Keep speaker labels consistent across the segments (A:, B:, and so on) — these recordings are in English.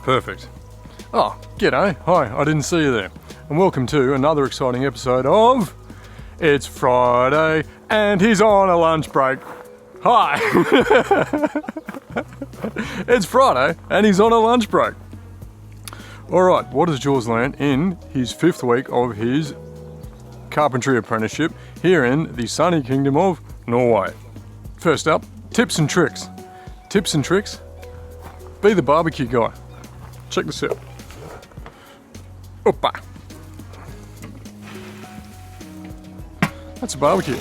A: Perfect. Oh, g'day. Hi, I didn't see you there. And welcome to another exciting episode of It's Friday and he's on a lunch break. Hi. It's Friday and he's on a lunch break. Alright, what has Jules learned in his 5th week of his carpentry apprenticeship here in the sunny kingdom of Norway? First up, tips and tricks. Tips and tricks? Be the barbecue guy. Check this out. Oppa. That's a barbecue.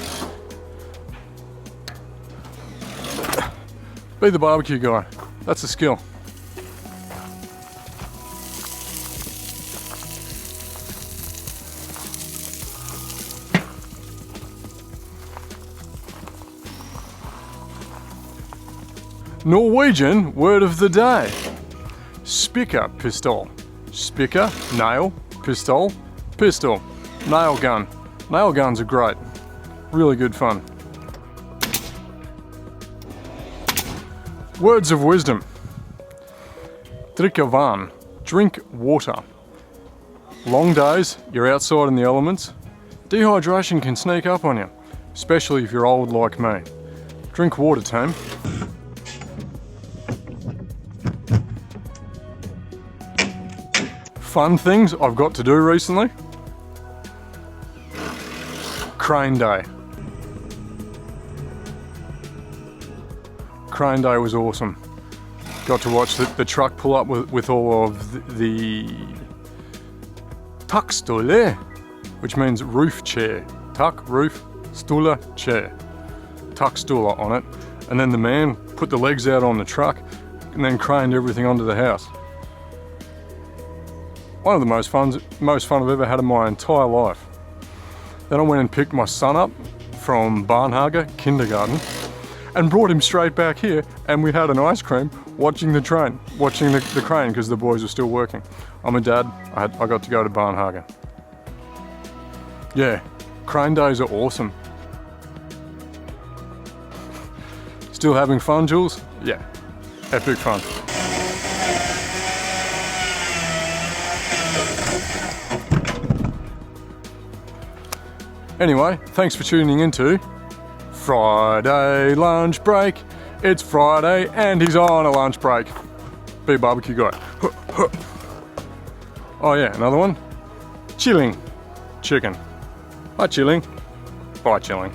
A: Be the barbecue guy. That's a skill. Norwegian word of the day. Spiker pistol. Spiker, nail, pistol, pistol. Nail gun. Nail guns are great. Really good fun. Words of wisdom. Dricka van. Drink water. Long days, you're outside in the elements. Dehydration can sneak up on you, especially if you're old like me. Drink water, team. Fun things I've got to do recently. Crane Day. Crane Day was awesome. Got to watch the truck pull up with all of the takstole, which means roof chair. Tak, roof, stula, chair. Takstula on it. And then the man put the legs out on the truck and then craned everything onto the house. One of the most fun I've ever had in my entire life. Then I went and picked my son up from Barnhaga Kindergarten and brought him straight back here, and we had an ice cream watching the crane because the boys were still working. I'm a dad, I got to go to Barnhaga. Yeah, crane days are awesome. Still having fun, Jules? Yeah, epic fun. Anyway, thanks for tuning into Friday lunch break. It's Friday and he's on a lunch break. Be a barbecue guy. Oh yeah, another one. Chilling. Chicken. Hi chilling. Bye chilling.